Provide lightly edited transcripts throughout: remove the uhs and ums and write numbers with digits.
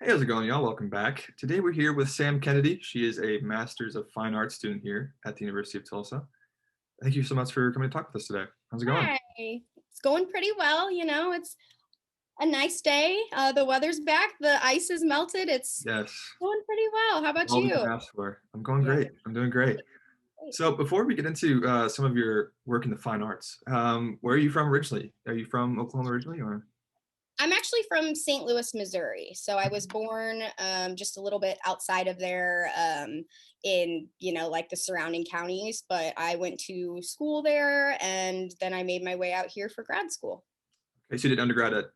Hey, how's it going, y'all? Welcome back. Today we're here with Sam Kennedy. She is a Master's of Fine Arts student here at the University of Tulsa. Thank you so much for coming to talk with us today. How's it going? Hi. It's going pretty well. It's a nice day. The weather's back. The ice is melted. It's Yes, going pretty well. How about all we you? can ask for. I'm going Yeah. great. I'm doing great. Great. So before we get into some of your work in the fine arts, where are you from originally? Are you from Oklahoma originally, or? I'm actually from St. Louis, Missouri. So I was born just a little bit outside of there in, like the surrounding counties, but I went to school there and then I made my way out here for grad school. Okay, so you did undergrad at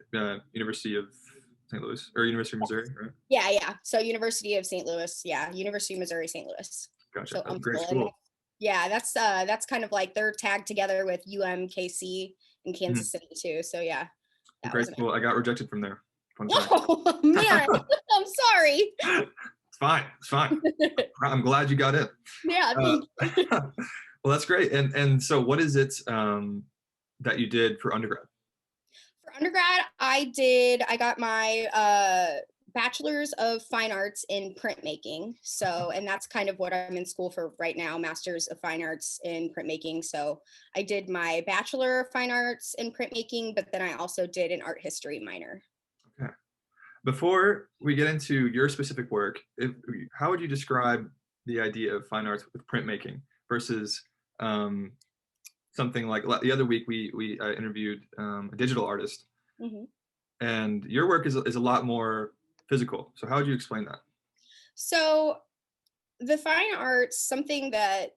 University of St. Louis or University of Missouri, right? Yeah, yeah. So University of St. Louis. Yeah, University of Missouri, St. Louis. Gotcha. So That's a great And school. yeah, that's kind of like they're tagged together with UMKC in Mhm. Kansas City too. So yeah, that Great was nice. school. I got rejected from there. Fun fact. Oh man, I'm sorry. It's fine. It's fine. I'm glad you got in. Yeah, Uh, thank you. well, that's great. And so, what is it that you did for undergrad? For undergrad, I got my bachelor's of fine arts in printmaking. So, and that's kind of what I'm in school for right now, master's of fine arts in printmaking. So, I did my bachelor of fine arts in printmaking, but then I also did an art history minor. Okay. Before we get into your specific work, how would you describe the idea of fine arts with printmaking versus um, something like the other week we interviewed a digital artist, Mhm. and your work is a lot more physical. So how would you explain that? So, the fine arts, something that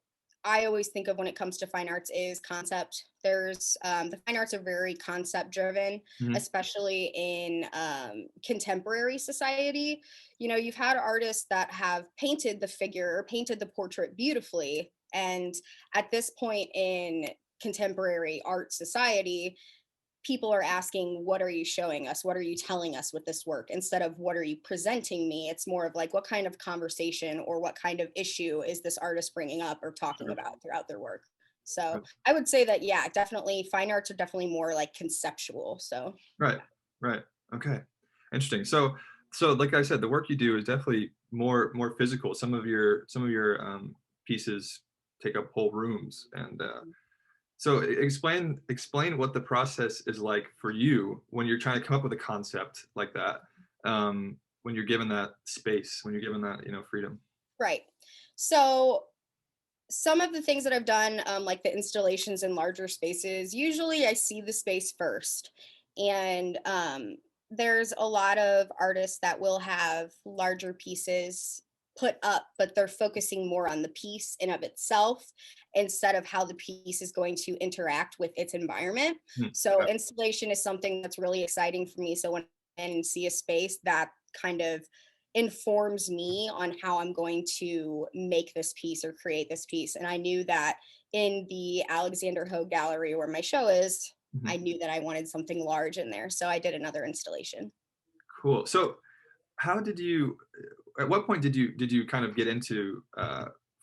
I always think of when it comes to fine arts is concept. There's the fine arts are very concept driven, Mhm. especially in contemporary society. You've had artists that have painted the figure or painted the portrait beautifully. And at this point in contemporary art society, people are asking, what are you showing us? What are you telling us with this work? Instead of what are you presenting me? It's more of like, what kind of conversation or what kind of issue is this artist bringing up or talking Sure. about throughout their work? So Right. I would say that, yeah, definitely fine arts are definitely more like conceptual. So Right. Right. Okay. Interesting. So like I said, the work you do is definitely more physical. Some of your pieces take up whole rooms, and so explain what the process is like for you when you're trying to come up with a concept like that. When you're given that space, when you're given that freedom. right. So some of the things that I've done, like the installations in larger spaces, usually I see the space first. And there's a lot of artists that will have larger pieces put up, but they're focusing more on the piece in of itself instead of how the piece is going to interact with its environment. Hmm. So Okay. installation is something that's really exciting for me. So when I see a space that kind of informs me on how I'm going to make this piece or create this piece. And I knew that in the Alexander Hogue Gallery where my show is, I Mhm. knew that I wanted something large in there. So I did another installation. Cool. So how did you? At what point did you kind of get into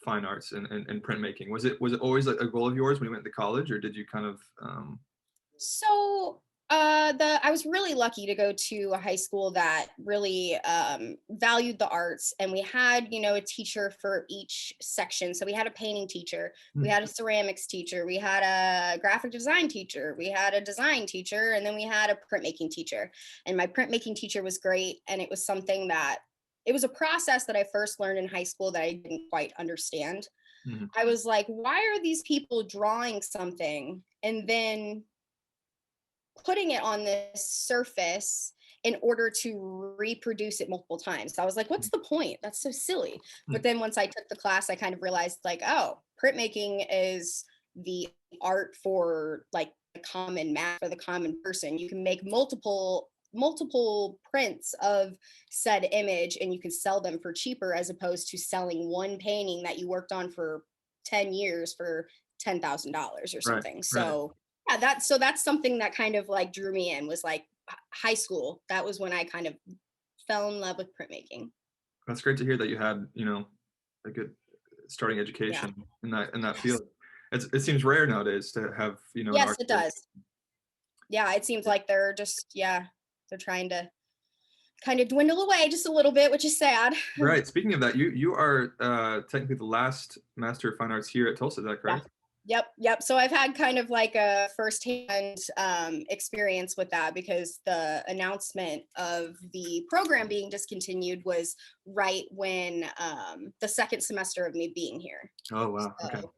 fine arts and printmaking? Was it always a goal of yours when you went to college, or did you kind of So the I was really lucky to go to a high school that really valued the arts, and we had a teacher for each section. So we had a painting teacher, we hmm, had a ceramics teacher, we had a graphic design teacher, we had a design teacher, and then we had a printmaking teacher. And my printmaking teacher was great, and it was something that it was a process that I first learned in high school that I didn't quite understand. mhm, I was like, why are these people drawing something and then putting it on this surface in order to reproduce it multiple times? So I was like, what's the point? That's so silly. hmm, But then once I took the class, I kind of realized like, oh, printmaking is the art for like the common man, for the common person. You can make multiple prints of said image and you can sell them for cheaper as opposed to selling one painting that you worked on for 10 years for $10,000 or right, something. right. So yeah, that's something that kind of like drew me in was like high school. That was when I kind of fell in love with printmaking. That's great to hear that you had a good starting Yeah. education in that Yes. field. It seems rare nowadays to have an Yes, art it degree. does. Yeah, it seems like they're just, yeah, they're trying to kind of dwindle away just a little bit, which is sad. Right. Speaking of that, you are technically the last Master of Fine Arts here at Tulsa. Is that Yeah. correct? Yep. So I've had kind of like a firsthand experience with that, because the announcement of the program being discontinued was right when the second semester of me being here. Oh wow. Okay. So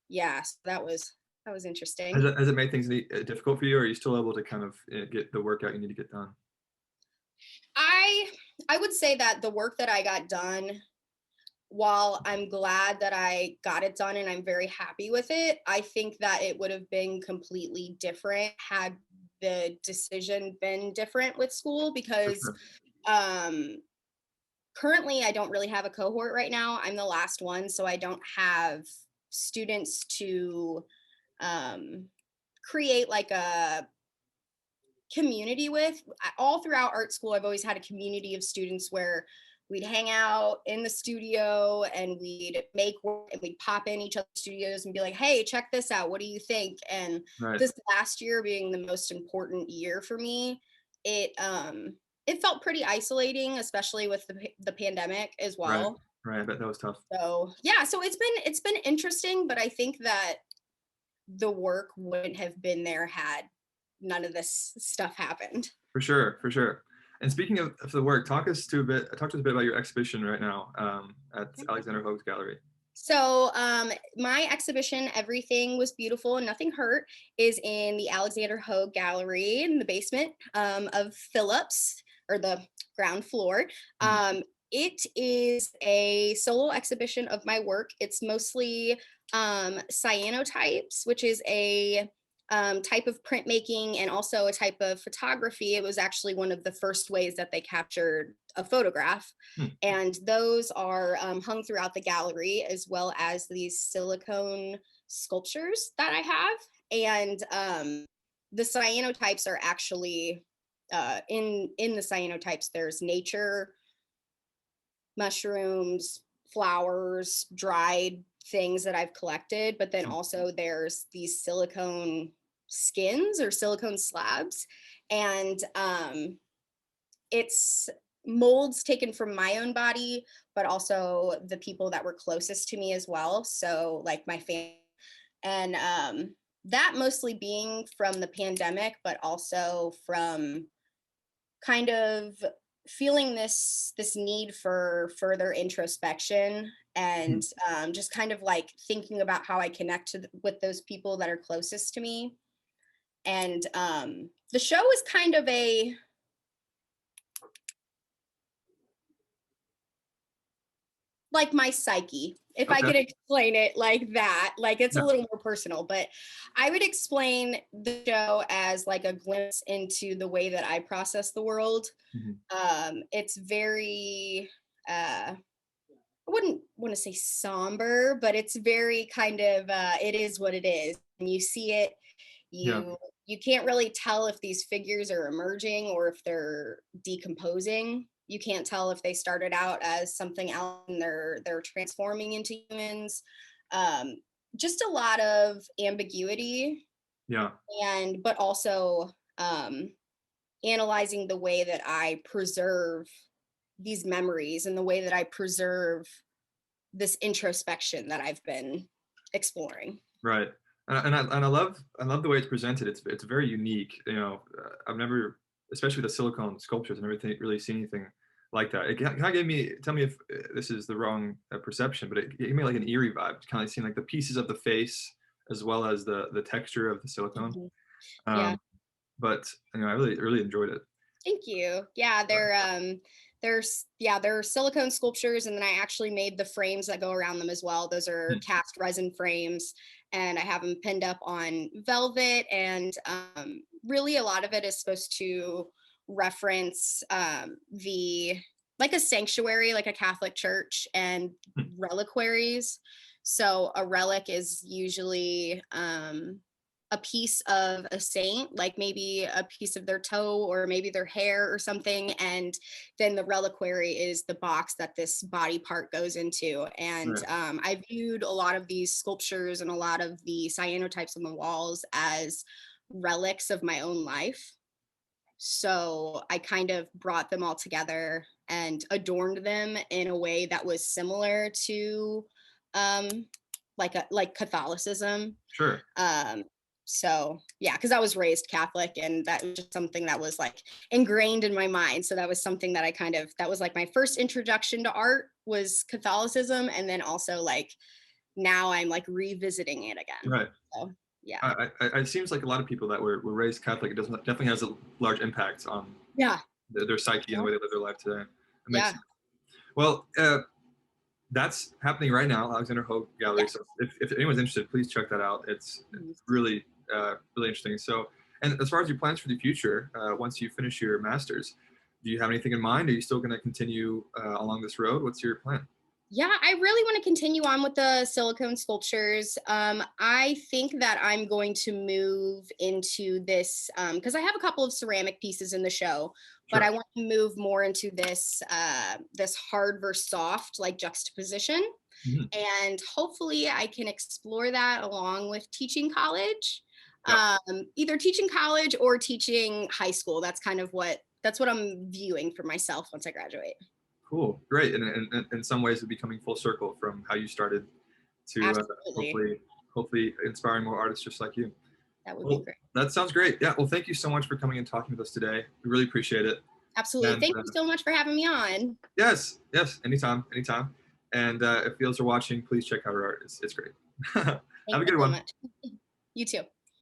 yeah, so that was Has interesting. it made things difficult for you, or are you still able to kind of get the work out you need to get done? I I would say that the work that I got done, while I'm glad that I got it done and I'm very happy with it, I think that it would have been completely different had the decision been different with school, For because sure. um currently I don't really have a cohort right now. I'm the last one, so I don't have students to um create like a community with. All throughout art school, I've always had a community of students where we'd hang out in the studio and we'd make work and we'd pop in each other's studios and be like, hey, check this out, what do you think? And Right. this last year being the most important year for me, it felt pretty isolating, especially with the pandemic as Right. well. Right. I bet that was tough. So yeah, so it's been interesting, but I think that the work wouldn't have been there had none of this stuff happened. For sure. For sure. And speaking of the work, talk to us a bit about your exhibition right now at Alexander Hoag's Gallery. So, my exhibition, Everything Was Beautiful and Nothing Hurt, is in the Alexander Hoag Gallery in the basement of Phillips, or the ground floor. Mhm. It is a solo exhibition of my work. It's mostly cyanotypes, which is a type of printmaking and also a type of photography. It was actually one of the first ways that they captured a photograph. Hmm. And those are hung throughout the gallery, as well as these silicone sculptures that I have. And the cyanotypes are actually in the cyanotypes, there's nature, mushrooms, flowers, dried things that I've collected, but then Hmm. also there's these silicone skins or silicone slabs. And it's molds taken from my own body, but also the people that were closest to me as well. So, like my family. And that mostly being from the pandemic, but also from kind of feeling this need for further introspection, Mhm. and just kind of like thinking about how I connect with those people that are closest to me. And the show is kind of a like my psyche, if I Okay. could explain it like that. Like, it's a Yeah. little more personal, but I would explain the show as like a glimpse into the way that I process the world. Mhm. It's very I wouldn't want to say somber, but it's very kind of it is what it is. And you see it, Yeah. you can't really tell if these figures are emerging or if they're decomposing. You can't tell if they started out as something else and they're transforming into humans. Um, just a lot of ambiguity, Yeah. and but also um, analyzing the way that I preserve these memories and the way that I preserve this introspection that I've been exploring. Right. I love the way it's presented. It's very unique. You know, I've never, especially with the silicone sculptures, I've never really seen anything like that. It kind of gave me. Tell me if this is the wrong perception, but it gave me like an eerie vibe. Kind of seeing like the pieces of the face as well as the texture of the silicone. Mhm. Yeah. Um, but you know, I really enjoyed it. Thank you. Yeah, they're silicone sculptures, and then I actually made the frames that go around them as well. Those are Hmm. cast resin frames, and I have them pinned up on velvet. And really, a lot of it is supposed to reference the like a sanctuary, like a Catholic church, and Hmm. reliquaries. So a relic is usually a piece of a saint, like maybe a piece of their toe or maybe their hair or something. And then the reliquary is the box that this body part goes into. And Right. I viewed a lot of these sculptures and a lot of the cyanotypes on the walls as relics of my own life. So I kind of brought them all together and adorned them in a way that was similar to um, like Catholicism. Sure. Um, so yeah, because I was raised Catholic, and that was just something that was like ingrained in my mind. So that was something that that was like my first introduction to art was Catholicism, and then also like now I'm like revisiting it again. Right. So yeah, It seems like a lot of people that were raised Catholic, it doesn't definitely has a large impact on yeah, their psyche and the yeah, way they live their life today. It makes yeah, sense. Well, that's happening right now, Alexander Hogue Gallery. yeah. So if anyone's interested, please check that out. It's really really interesting. So, and as far as your plans for the future, once you finish your masters, do you have anything in mind? Are you still going to continue along this road? What's your plan? Yeah, I really want to continue on with the silicone sculptures. I think that I'm going to move into this because I have a couple of ceramic pieces in the show, but I Sure. want to move more into this this hard versus soft like juxtaposition, Mhm. and hopefully I can explore that along with teaching college, Yep. either teaching college or teaching high school. That's what I'm viewing for myself once I graduate. Cool. Great. And in some ways, it's becoming full circle from how you started to Absolutely, hopefully inspiring more artists just like you. that would be Well, great. that sounds great. Yeah. Well, thank you so much for coming and talking with us today. We really appreciate it. Absolutely. And Thank you so much for having me on. yes, yes, anytime, anytime. And if you guys are watching, please check out our art. It's great. Have Thank a you good so one. much. You too.